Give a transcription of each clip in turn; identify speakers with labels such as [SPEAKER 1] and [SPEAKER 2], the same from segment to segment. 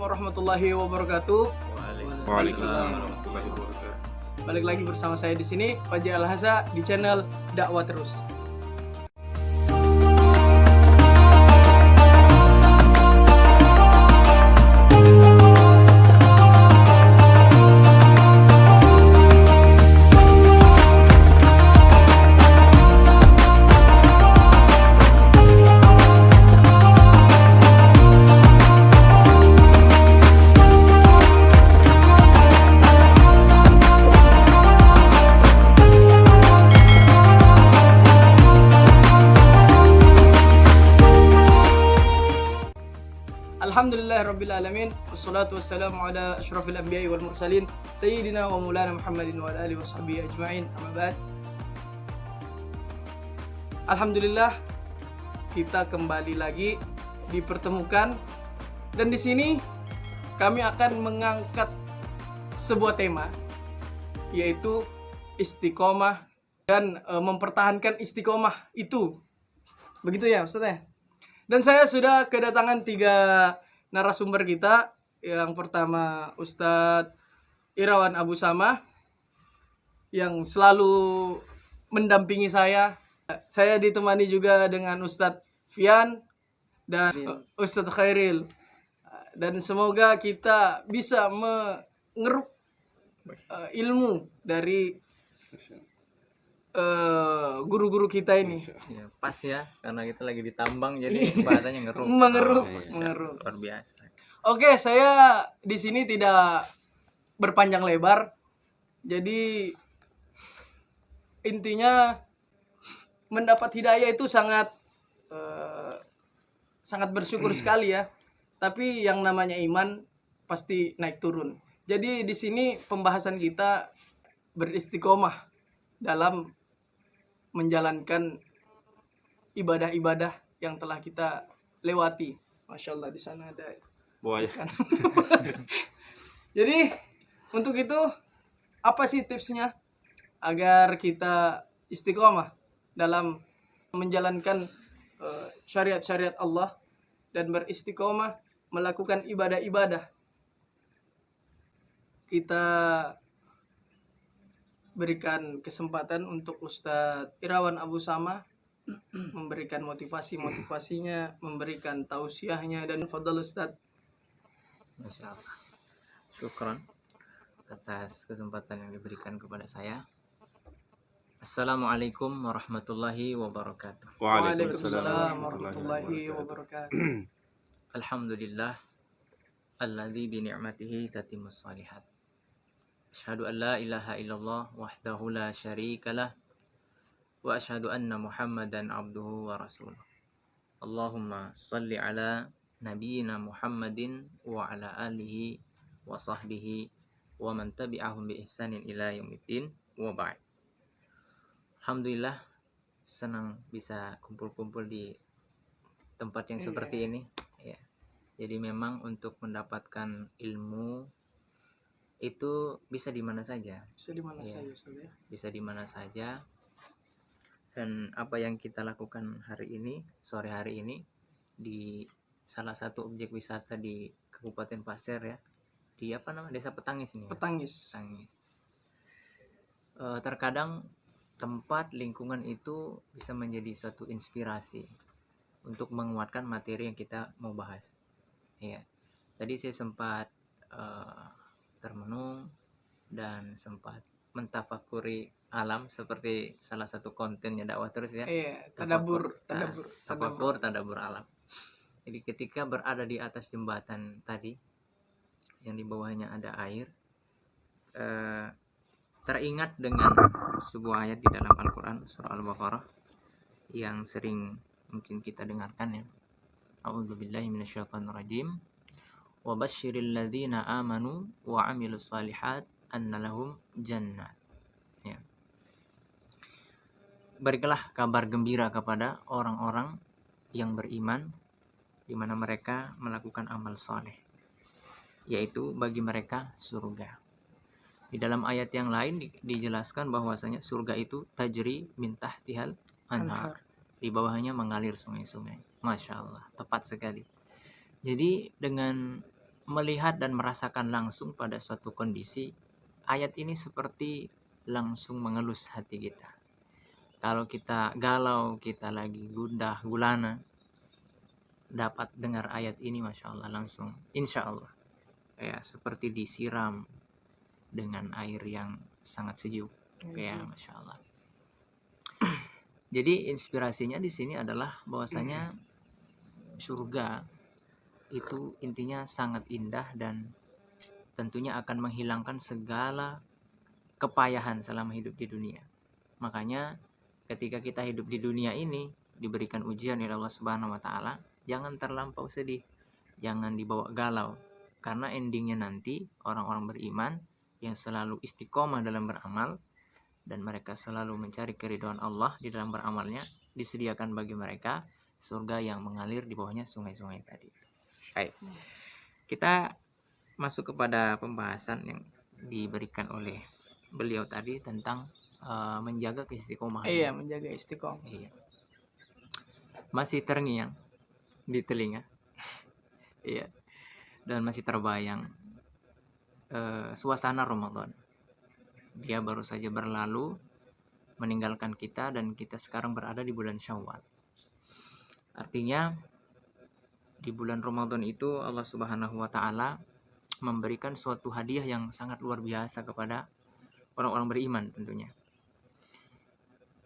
[SPEAKER 1] warahmatullahi wabarakatuh.
[SPEAKER 2] Waalaikumsalam warahmatullahi wabarakatuh.
[SPEAKER 1] Balik lagi bersama saya di sini, Faji Al-Haza di channel Dakwah Terus. Alhamdulillahirrabbilalamin. Wassalatu wassalamu ala ashrafil anbiya'i wal mursalin Sayyidina wa maulana Muhammadin wa ala alihi wa sahbihi ajma'in. Amma ba'd. Alhamdulillah, kita kembali lagi dipertemukan. Dan di sini kami akan mengangkat sebuah tema, yaitu istiqomah dan mempertahankan istiqomah itu. Begitu ya Ustaz ya? Dan saya sudah kedatangan 3 narasumber kita. Yang pertama Ustadz Irawan Abu Samah yang selalu mendampingi saya. Saya ditemani juga dengan Ustadz Fian dan Ustadz Khairil. Dan semoga kita bisa mengeruk ilmu dari guru-guru kita ini.
[SPEAKER 3] Ya, pas ya, karena kita lagi ditambang jadi bahasanya ngeruk.
[SPEAKER 1] mengeruk.
[SPEAKER 3] Luar biasa.
[SPEAKER 1] Oke, saya di sini tidak berpanjang lebar. Jadi intinya mendapat hidayah itu sangat bersyukur sekali ya. Tapi yang namanya iman pasti naik turun. Jadi di sini pembahasan kita beristiqomah dalam menjalankan ibadah-ibadah yang telah kita lewati. Masya Allah, di sana ada
[SPEAKER 2] Buaya.
[SPEAKER 1] Jadi untuk itu, apa sih tipsnya agar kita istiqomah dalam menjalankan syariat-syariat Allah dan beristiqomah melakukan ibadah-ibadah? Kita berikan kesempatan untuk Ustadz Irawan Abu Samah memberikan motivasinya, memberikan tausiahnya, dan fadhal Ustadz.
[SPEAKER 3] Masya Allah. Syukran atas kesempatan yang diberikan kepada saya. Assalamualaikum warahmatullahi wabarakatuh.
[SPEAKER 1] Waalaikumsalam warahmatullahi wabarakatuh.
[SPEAKER 3] Alhamdulillah alladzi bi ni'matihi tatimmus shalihat. Asyhadu an la ilaha illallah wahdahu la syarikalah wa asyhadu anna Muhammadan abduhu wa rasuluh. Allahumma shalli ala nabiyyina Muhammadin wa ala alihi wa sahbihi wa man tabi'ahum bi ihsanin ila yaumiddin wa ba'd. Alhamdulillah, senang bisa kumpul-kumpul di tempat yang seperti ini ya. Jadi memang untuk mendapatkan ilmu itu bisa di mana saja.
[SPEAKER 1] Bisa di mana saja Ustaz ya?
[SPEAKER 3] Bisa di mana saja. Dan apa yang kita lakukan hari ini, sore hari ini di salah satu objek wisata di Kabupaten Pasir ya. Di Desa Petangis nih.
[SPEAKER 1] Petangis.
[SPEAKER 3] Terkadang tempat lingkungan itu bisa menjadi suatu inspirasi untuk menguatkan materi yang kita mau bahas. Ya. Tadi saya sempat termenung dan sempat mentafakuri alam seperti salah satu kontennya Dakwah Terus ya.
[SPEAKER 1] Iya, tadabbur
[SPEAKER 3] alam. Jadi ketika berada di atas jembatan tadi yang di bawahnya ada air, teringat dengan sebuah ayat di dalam Al-Qur'an surah Al-Baqarah yang sering mungkin kita dengarkan ya. A'udzubillahi minasyaitonirrajim. Wa basyiril ladzina amanu wa 'amilus shalihat anna lahum jannat. Ya. Berikanlah kabar gembira kepada orang-orang yang beriman di mana mereka melakukan amal saleh, yaitu bagi mereka surga. Di dalam ayat yang lain dijelaskan bahwasanya surga itu tajri min tahtihal anhar. Di bawahnya mengalir sungai-sungai. Masya Allah, tepat sekali. Jadi dengan melihat dan merasakan langsung pada suatu kondisi, ayat ini seperti langsung mengelus hati kita. Kalau kita galau, kita lagi gundah gulana, dapat dengar ayat ini, Masya Allah, langsung insya Allah ya seperti disiram dengan air yang sangat sejuk ya, Masya Allah. Jadi inspirasinya di sini adalah bahwasanya surga itu intinya sangat indah dan tentunya akan menghilangkan segala kepayahan selama hidup di dunia. Makanya ketika kita hidup di dunia ini diberikan ujian oleh Allah Subhanahu wa taala, jangan terlampau sedih, jangan dibawa galau, karena endingnya nanti orang-orang beriman yang selalu istiqomah dalam beramal dan mereka selalu mencari keridhaan Allah di dalam beramalnya, disediakan bagi mereka surga yang mengalir di bawahnya sungai-sungai tadi. Baik. Kita masuk kepada pembahasan yang diberikan oleh beliau tadi tentang menjaga keistiqomahan.
[SPEAKER 1] Iya, menjaga istiqomah.
[SPEAKER 3] Iya. Masih terngiang di telinga. Iya. Dan masih terbayang suasana Ramadan. Dia baru saja berlalu meninggalkan kita dan kita sekarang berada di bulan Syawal. Artinya di bulan Ramadan itu Allah Subhanahu wa taala memberikan suatu hadiah yang sangat luar biasa kepada orang-orang beriman tentunya.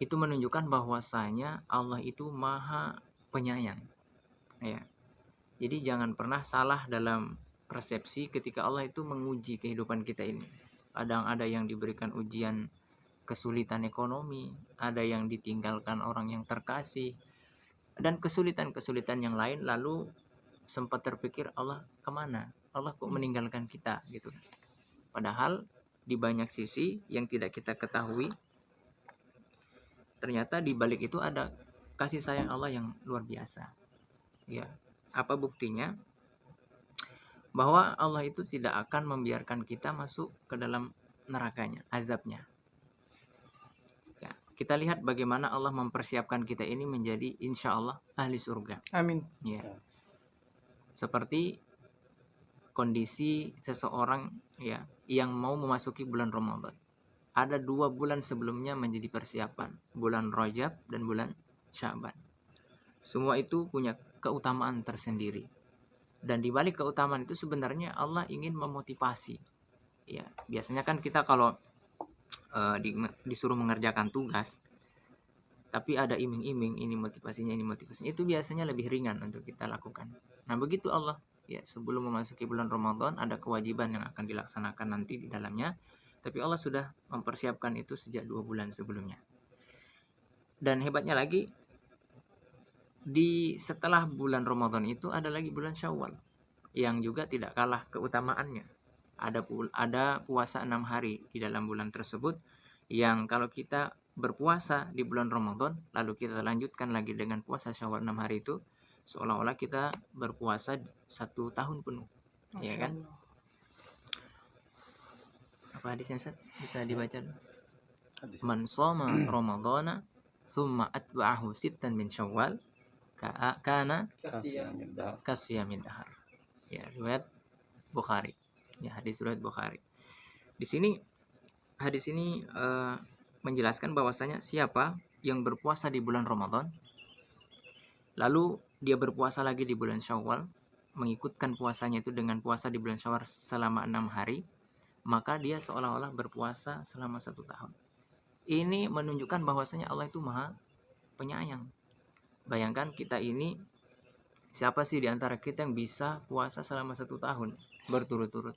[SPEAKER 3] Itu menunjukkan bahwasanya Allah itu Maha Penyayang. Ya. Jadi jangan pernah salah dalam persepsi ketika Allah itu menguji kehidupan kita ini. Kadang ada yang diberikan ujian kesulitan ekonomi, ada yang ditinggalkan orang yang terkasih, dan kesulitan-kesulitan yang lain, lalu sempat terpikir Allah kemana? Allah kok meninggalkan kita gitu. Padahal di banyak sisi yang tidak kita ketahui, ternyata di balik itu ada kasih sayang Allah yang luar biasa. Ya, apa buktinya? Bahwa Allah itu tidak akan membiarkan kita masuk ke dalam nerakanya, azabnya. Ya, kita lihat bagaimana Allah mempersiapkan kita ini menjadi insya Allah ahli surga.
[SPEAKER 1] Amin.
[SPEAKER 3] Ya. Seperti kondisi seseorang ya yang mau memasuki bulan Ramadan. Ada 2 bulan sebelumnya menjadi persiapan, bulan Rajab dan bulan Sya'ban. Semua itu punya keutamaan tersendiri. Dan di balik keutamaan itu sebenarnya Allah ingin memotivasi. Ya, biasanya kan kita kalau disuruh mengerjakan tugas, tapi ada iming-iming, ini motivasinya, itu biasanya lebih ringan untuk kita lakukan. Nah, begitu Allah. Ya, sebelum memasuki bulan Ramadan ada kewajiban yang akan dilaksanakan nanti di dalamnya, tapi Allah sudah mempersiapkan itu sejak 2 bulan sebelumnya. Dan hebatnya lagi, di setelah bulan Ramadan itu ada lagi bulan Syawal yang juga tidak kalah keutamaannya. Ada puasa 6 hari di dalam bulan tersebut, yang kalau kita berpuasa di bulan Ramadan lalu kita lanjutkan lagi dengan puasa Syawal 6 hari itu, seolah-olah kita berpuasa 1 tahun penuh. Ya kan? Apa hadisnya, Ustaz? Bisa dibaca? Man shoma Ramadhana thumma atba'ahu sittan min Syawal kana kasiyamid dahar. Ya, riwayat Bukhari. Ya, hadis riwayat Bukhari. Di sini hadis ini menjelaskan bahwasanya siapa yang berpuasa di bulan Ramadan lalu dia berpuasa lagi di bulan Syawal, mengikutkan puasanya itu dengan puasa di bulan Syawal selama 6 hari, maka dia seolah-olah berpuasa selama 1 tahun. Ini menunjukkan bahwasanya Allah itu Maha Penyayang. Bayangkan kita ini, siapa sih di antara kita yang bisa puasa selama 1 tahun berturut-turut?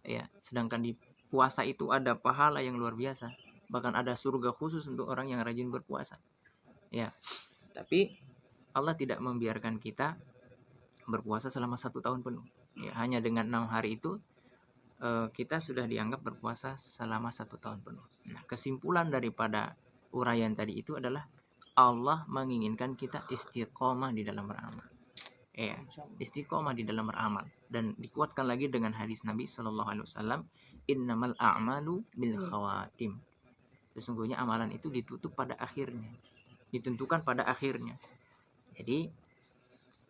[SPEAKER 3] Ya, sedangkan di puasa itu ada pahala yang luar biasa. Bahkan ada surga khusus untuk orang yang rajin berpuasa. Ya, tapi Allah tidak membiarkan kita berpuasa selama 1 tahun penuh. Ya, hanya dengan 6 hari itu kita sudah dianggap berpuasa selama 1 tahun penuh. Nah, kesimpulan daripada uraian tadi itu adalah Allah menginginkan kita istiqomah di dalam beramal. Ya, istiqomah di dalam beramal, dan dikuatkan lagi dengan hadis Nabi Shallallahu Alaihi Wasallam, innamal a'malu bil khawatim. Sesungguhnya amalan itu ditutup pada akhirnya, ditentukan pada akhirnya. Jadi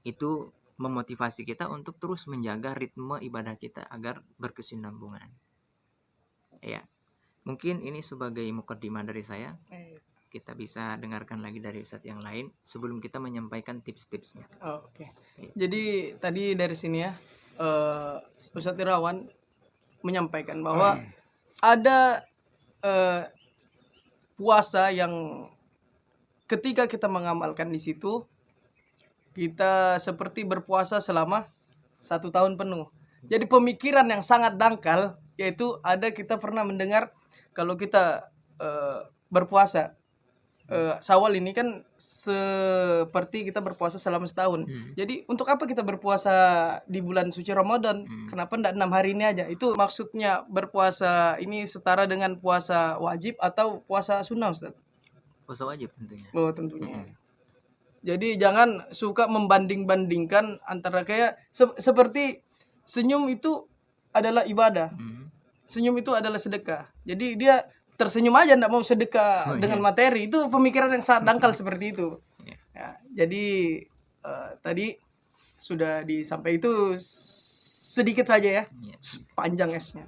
[SPEAKER 3] itu memotivasi kita untuk terus menjaga ritme ibadah kita agar berkesinambungan. Ya, mungkin ini sebagai mukaddimah dari saya. Kita bisa dengarkan lagi dari Ustadz yang lain sebelum kita menyampaikan tips-tipsnya.
[SPEAKER 1] Oh, oke. Jadi tadi dari sini ya, Ustadz Irawan menyampaikan bahwa ada puasa yang ketika kita mengamalkan di situ, kita seperti berpuasa selama 1 tahun penuh. Jadi pemikiran yang sangat dangkal, yaitu ada kita pernah mendengar kalau kita berpuasa, Syawal ini kan seperti kita berpuasa selama setahun. Jadi untuk apa kita berpuasa di bulan suci Ramadan? Kenapa tidak 6 hari ini aja? Itu maksudnya berpuasa ini setara dengan puasa wajib atau puasa sunnah, Ustaz?
[SPEAKER 3] Puasa wajib tentunya.
[SPEAKER 1] Oh, tentunya. Jadi jangan suka membanding-bandingkan antara kayak seperti senyum itu adalah ibadah. Senyum itu adalah sedekah. Jadi dia tersenyum aja tidak mau sedekah dengan materi. Itu pemikiran yang sangat dangkal seperti itu. Ya, jadi tadi sudah disampaikan itu sedikit saja ya, panjang esnya.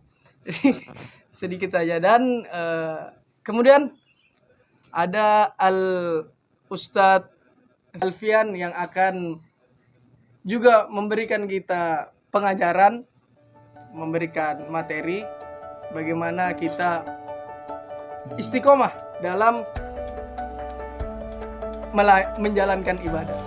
[SPEAKER 1] Sedikit saja. Dan kemudian ada Ustadz Alfian yang akan juga memberikan kita pengajaran, memberikan materi bagaimana kita istiqomah dalam menjalankan ibadah.